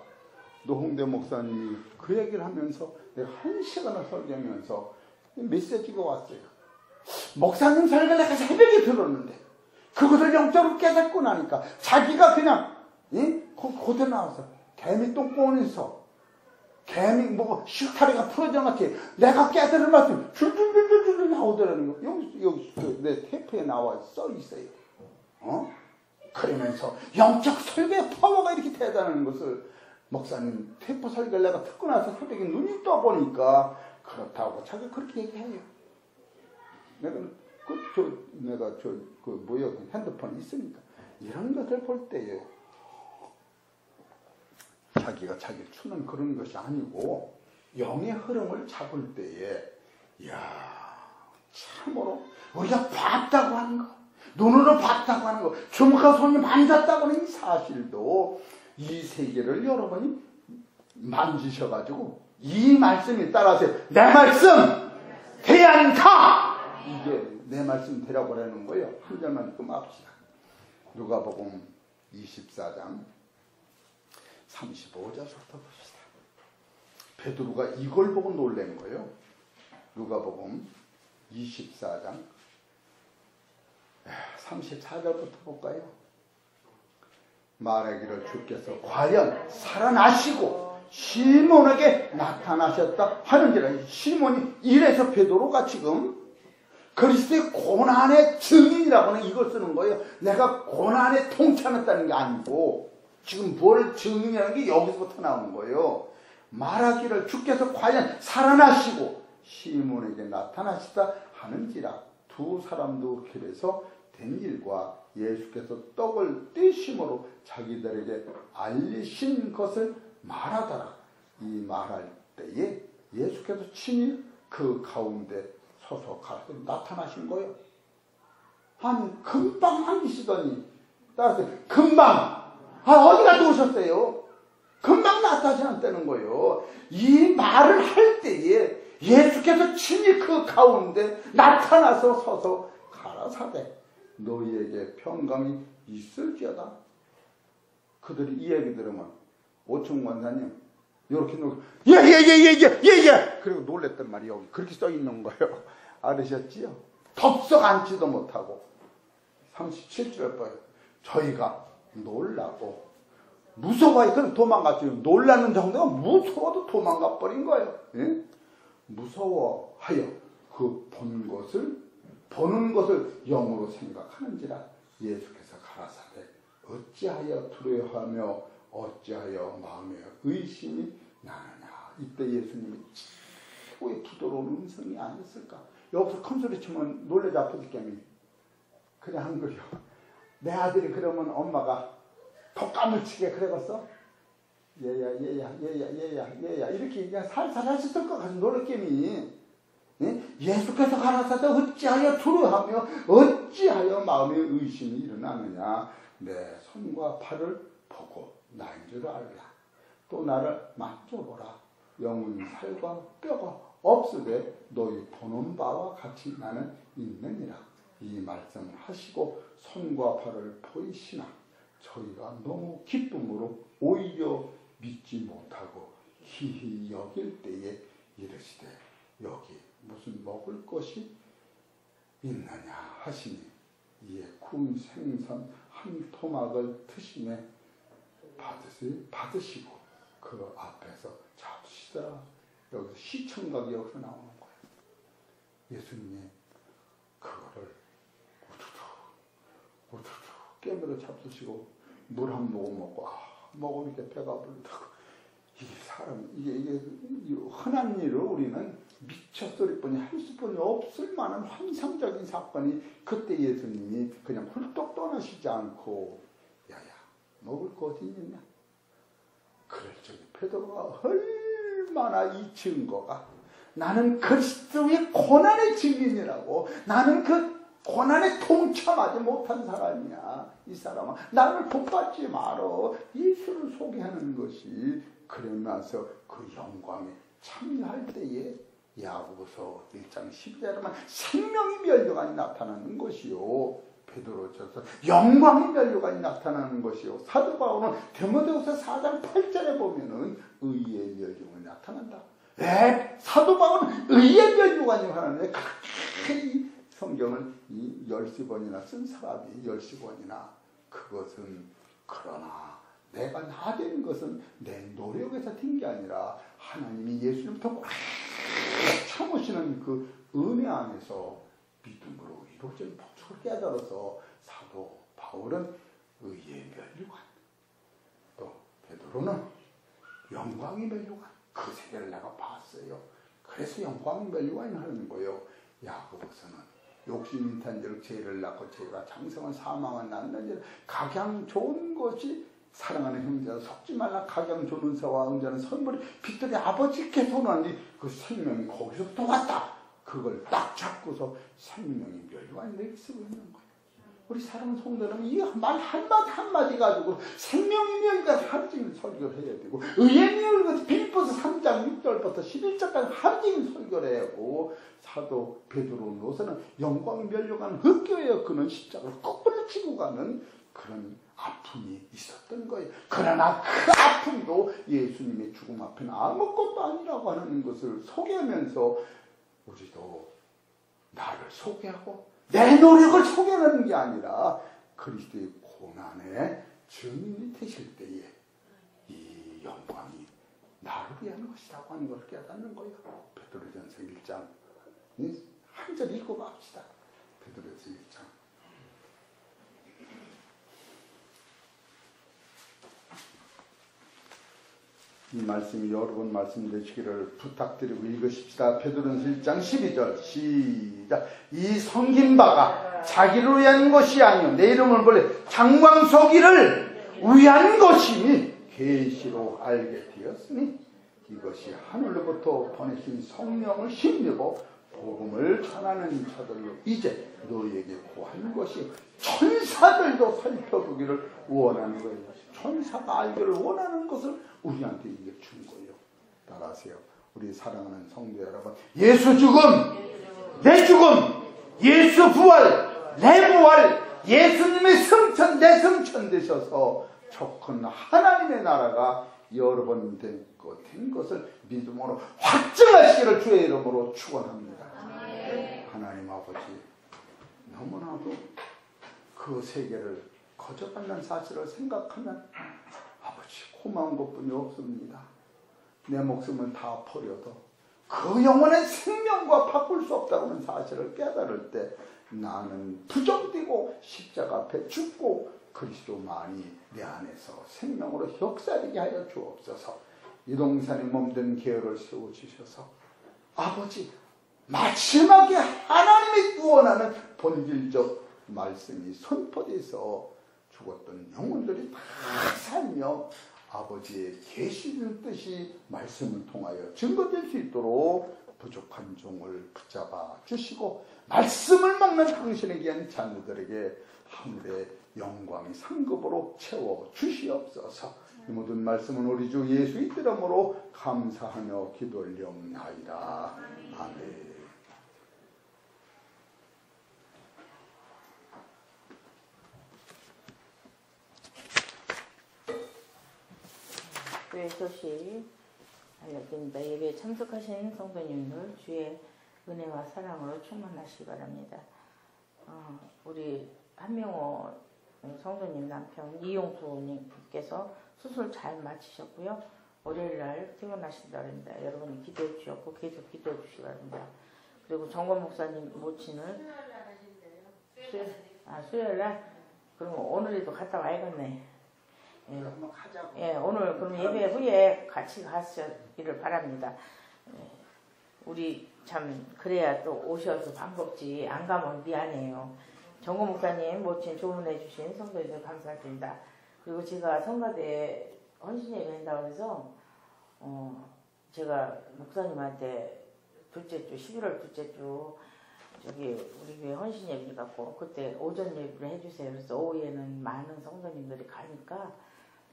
S1: 노홍대 목사님이 그 얘기를 하면서 내가 1시간을 설교하면서 메시지가 왔어요. 목사님 설교 내가 새벽에 들었는데 그것을 영적으로 깨닫고 나니까 자기가 그냥 고대 나와서 개미 똥꼬에서 개미 뭐 실타래가 풀어져 같이 내가 깨달은 말씀 줄줄줄줄 나오더라는 거. 여기 내 테이프에 나와 써 있어요. 그러면서 영적 설교의 파워가 이렇게 대단한 것을 목사님 테이프 설교를 내가 듣고 나서 새벽에 눈이 떠보니까 그렇다고 자기가 그렇게 얘기해요. 내가 핸드폰이 있으니까 이런 것을 볼 때에 자기가 자기를 추는 그런 것이 아니고 영의 흐름을 잡을 때에, 이야, 참으로 우리가 봤다고 하는 거, 눈으로 봤다고 하는 거, 주먹과 손이 만졌다고 하는 이 사실도 이 세계를 여러분이 만지셔가지고 이 말씀이 따라서 내 말씀 대안가, 이게 내 말씀 되라고 하는 거예요. 한 절만 읽고 맙시다. 누가복음 24장 35절부터 봅시다. 베드로가 이걸 보고 놀란 거예요. 누가복음 24장 34절부터 볼까요? 말하기를 주께서 과연 살아나시고 시몬에게 나타나셨다 하는지라. 시몬이 이래서 베드로가 지금 그리스도의 고난의 증인이라고는 이걸 쓰는 거예요. 내가 고난에 통참했다는 게 아니고 지금 뭘 증인이라는 게 여기서부터 나오는 거예요. 말하기를 주께서 과연 살아나시고 시몬에게 나타나시다 하는지라. 두 사람도 길에서 된 일과 예수께서 떡을 떼심으로 자기들에게 알리신 것을 말하더라. 이 말할 때에 예수께서 친히 그 가운데 서서 가서 나타나신 거예요. 한 금방 한기시더니 따라서 금방 어디 갔다 오셨어요? 금방 나타나셨다는 거예요. 이 말을 할 때에 예수께서 친히 그 가운데 나타나서 서서 가라사대 너희에게 평강이 있을지어다. 그들이 이 얘기 들으면 오충 권사님 이렇게 예예예예예예 그리고 놀랬단 말이에요. 여기 그렇게 써 있는 거예요. 알으셨지요? 덥석 앉지도 못하고 37절 봐요. 저희가 놀라고 무서워요. 그럼 도망갔죠. 놀라는 정도가 무서워도 도망가 버린 거예요. 예? 무서워하여 그 보는 것을 영으로 생각하는지라. 예수께서 가라사대 어찌하여 두려워하며 어찌하여 마음에 의심이 나느냐. 이때 예수님이 최고의 부드러운 음성이 아니었을까. 여기서 큰소리 치면 놀래 잡혀 죽겠니. 그냥 한 거요. 내 아들이 그러면 엄마가 독감을 치게 그래봤어? 얘야 이렇게 그냥 살살 하셨을 것 같은 놀랬겠니. 예수께서 가라사대 어찌하여 두려워하며 어찌하여 마음에 의심이 일어나느냐. 내 손과 팔을 보고 나인 줄 알라. 또 나를 만져보라. 영은 살과 뼈가 없으되 너희 보는 바와 같이 나는 있느니라. 이 말씀을 하시고 손과 발을 보이시나 저희가 너무 기쁨으로 오히려 믿지 못하고 희희 여길 때에 이르시되 여기 무슨 먹을 것이 있느냐 하시니 이에 구운 생선 한 토막을 드시며 받으시고 그 앞에서 잡수시더라. 여기서 시청각이 여기서 나오는 거예요. 예수님이 그거를 우두둑 깨물어 잡수시고 물 한 모금 먹고 먹으니까 배가 부르다고. 이게 사람 이게 흔한 일을 우리는 미쳤소리뿐이 할 수뿐이 없을 만한 환상적인 사건이 그때 예수님이 그냥 훌떡 떠나시지 않고 야야 먹을 거 어디 있느냐. 그럴 적에 베드로가 얼마나 이 증거가 나는 그리스도의 고난의 증인이라고 나는 그 고난에 동참하지 못한 사람이야. 이 사람아 나를 복받지 말어. 예수를 소개하는 것이 그러면서 그 영광에 참여할 때에 야고보서 1장 12절에만 생명의 면류관이 나타나는 것이요. 베드로전서 영광의 면류관이 나타나는 것이요. 사도 바울은 디모데후서 4장 8절에 보면은 의의 면류관이 나타난다. 사도 바울은 의의 면류관이 하는데 이 성경을 이 10번이나 쓴 사람이 10번이나 그것은 그러나 내가 나된 것은 내 노력에서 된 게 아니라 하나님이 예수님부터 참으시는 그 은혜 안에서 믿음으로 이루어진 복수를 깨달아서 사도 바울은 의의 면류관 또 베드로는 영광의 면류관 그 세계를 내가 봤어요. 그래서 영광의 면류관이 하는 거예요. 야고보서는 욕심이 탄적 죄를 낳고 죄가 장성한 사망은 낳는지 각양 좋은 것이 사랑하는 형제가 속지 말라. 각양 좋은 은사와 은자는 선물이 빛들이 아버지께 도나니 그 생명이 거기서부터 왔다. 그걸 딱 잡고서 생명이 멸류관이 내게 쓰고 있는 거예요. 우리 사랑하는 성도는 이 말 한마디 가지고 생명의 멸류관 하루 종일 설교를 해야 되고 의의 멸류관 빌립보서 3장 6절부터 11절까지 하루 종일 설교를 해야 하고 사도 베드로로서는 영광의 멸류관 흑교에 그는 십자가를 거꾸로 치고 가는 그런 아픔이 있었던 거예요. 그러나 그 아픔도 예수님의 죽음 앞에는 아무것도 아니라고 하는 것을 소개하면서 우리도 나를 소개하고 내 노력을 소개하는 게 아니라 그리스도의 고난의 증인이 되실 때에 이 영광이 나를 위한 것이라고 하는 것을 깨닫는 거예요. 베드로전서 1장 한 절 읽고 갑시다. 베드로서 1장. 이 말씀이 여러 번 말씀되시기를 부탁드리고 읽으십시다. 베드로서 1장 12절 시작. 이 섬긴 바가 자기를 위한 것이 아니요 내 이름을 본래 장광석이를 위한 것이니 계시로 알게 되었으니 이것이 하늘로부터 보내신 성령을 힘입어 복음을 전하는 자들로 이제 너에게 구한 것이 천사들도 살펴보기를 원하는 거예요. 천사가 알기를 원하는 것을 우리한테 이게 준 거예요. 따라하세요. 우리 사랑하는 성도 여러분, 예수 죽음, 내 죽음, 예수 부활, 내 부활, 예수님의 승천, 내 승천 되셔서 촉한 하나님의 나라가 여러 번 된 것을 믿음으로 확증하시기를 주의 이름으로 축원합니다. 하나님 아버지, 너무나도 그 세계를 거저받는 사실을 생각하면 아버지 고마운 것뿐이 없습니다. 내 목숨을 다 버려도 그 영원한 생명과 바꿀 수 없다고 하는 사실을 깨달을 때 나는 부정되고 십자가 앞에 죽고 그리스도만이 내 안에서 생명으로 역사되게 하여 주옵소서. 이동산에 몸된 계열을 세워주셔서 아버지 마지막에 하나님이 구원하는 본질적 말씀이 선포돼서 죽었던 영혼들이 다 살며 아버지의 계시는 뜻이 말씀을 통하여 증거될 수 있도록 부족한 종을 붙잡아 주시고 말씀을 먹는 당신에게 귀한 자녀들에게 하늘의 영광이 상급으로 채워 주시옵소서. 이 모든 말씀은 우리 주 예수 이름으로 감사하며 기도 올리옵나이다. 아멘.
S2: 교회 소식 알려드립니다. 예배에 참석하신 성도님들 주의 은혜와 사랑으로 충만하시기 바랍니다. 우리 한명호 성도님 남편 이용수님께서 수술 잘 마치셨고요. 월요일날 퇴원하신다고 합니다. 여러분이 기도해 주셨고 계속 기도해 주시기 바랍니다. 그리고 정권 목사님 모친을 수요일날 그럼 오늘에도 갔다 와야겠네. 예, 오늘 그럼 예배 후에 같이 가시기를 바랍니다. 우리 참 그래야 또 오셔서 반갑지 안 가면 미안해요. 정고 목사님 모친 조문해 주신 성도님들 감사드립니다. 그리고 제가 성가대에 헌신예배 한다고 해서 제가 목사님한테 둘째 주 11월 둘째 주 저기 우리 교회 헌신예배 갖고 그때 오전 예배를 해주세요. 그래서 오후에는 많은 성도님들이 가니까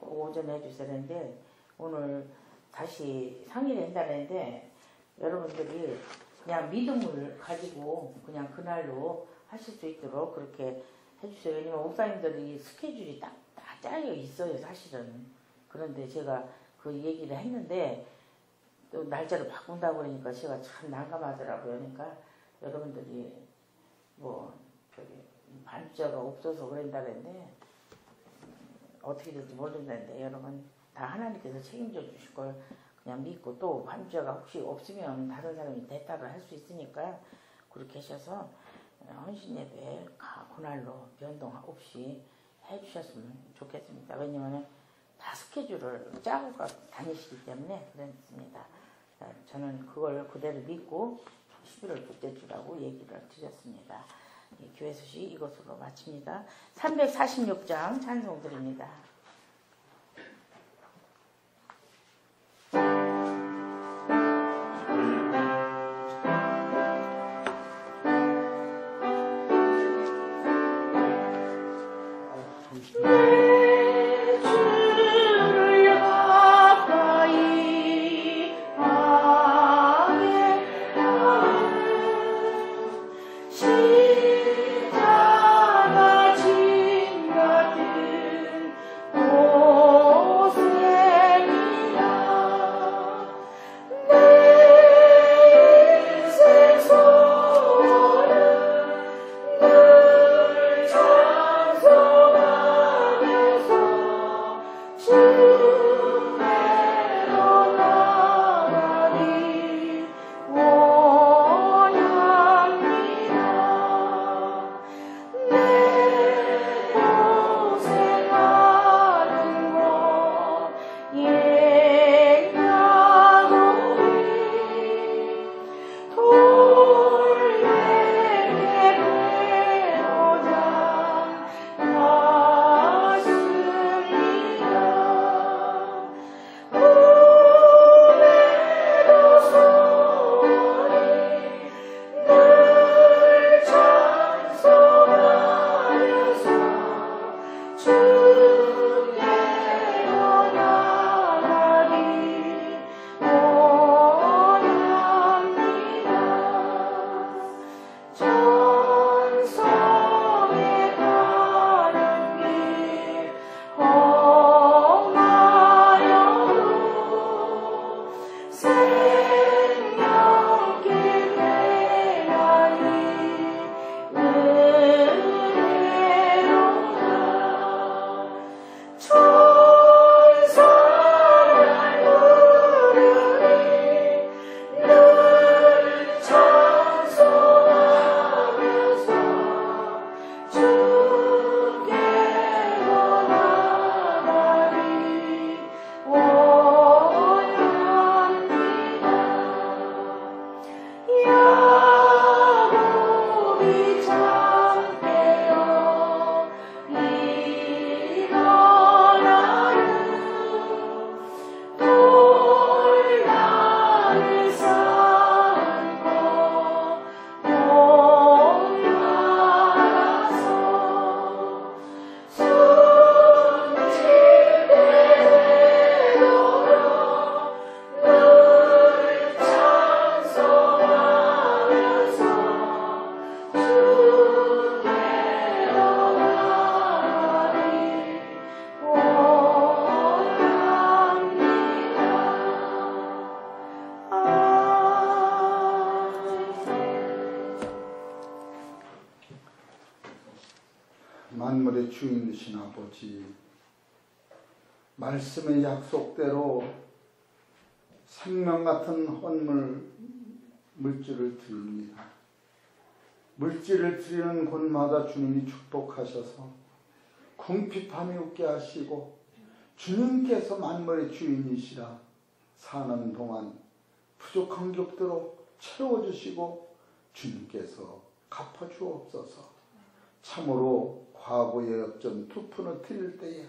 S2: 오전에 해주세요 했는데 오늘 다시 상의를 한다는데 여러분들이 그냥 믿음을 가지고 그냥 그날로 하실 수 있도록 그렇게 해주세요. 왜냐면 목사님들이 스케줄이 다 짜여 있어요 사실은. 그런데 제가 그 얘기를 했는데 또 날짜를 바꾼다고 그러니까 제가 참 난감하더라고요. 그러니까 여러분들이 뭐 저기 반주자가 없어서 그런다 그랬는데 어떻게 될지 모른다는데 여러분 다 하나님께서 책임져 주실 걸 그냥 믿고 또 반주자가 혹시 없으면 다른 사람이 대타를 할 수 있으니까 그렇게 하셔서 헌신예배 그날로 변동 없이 해주셨으면 좋겠습니다. 왜냐하면 다 스케줄을 짜고 다니시기 때문에 그렇습니다. 저는 그걸 그대로 믿고 11월 둘째 주라고 얘기를 드렸습니다. 교회 소식 이것으로 마칩니다. 346장 찬송 드립니다.
S3: 십자가 진 같은
S1: 만물의 주인 되신 아버지, 말씀의 약속대로 생명 같은 헌물, 물질을 드립니다. 물질을 드리는 곳마다 주님이 축복하셔서 궁핍함이 웃게 하시고 주님께서 만물의 주인이시라 사는 동안 부족한 격대로 채워주시고 주님께서 갚아주옵소서. 참으로 과거의 어떤 투푼을 드릴 때에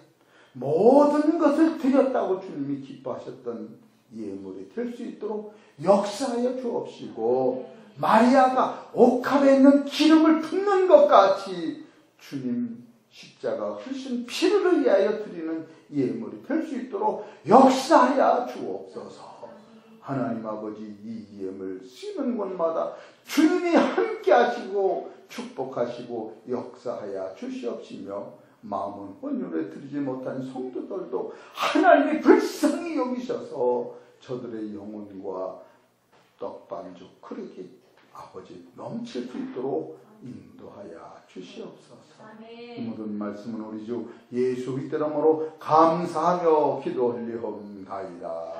S1: 모든 것을 드렸다고 주님이 기뻐하셨던 예물이 될 수 있도록 역사하여 주옵시고, 마리아가 옥합에 있는 기름을 붓는 것 같이 주님 십자가 흘리신 피를 위하여 드리는 예물이 될 수 있도록 역사하여 주옵소서. 하나님 아버지, 이 예물 쓰는 곳마다 주님이 함께 하시고 축복하시고 역사하여 주시옵시며, 마음은 헌율에 드리지 못한 성도들도 하나님이 불쌍히 여기셔서 저들의 영혼과 떡반죽 그릇이 아버지 넘칠 수 있도록 인도하여 주시옵소서. 이 모든 말씀은 우리 주 예수 그리스도 이름으로 감사하며 기도하리옵나이다.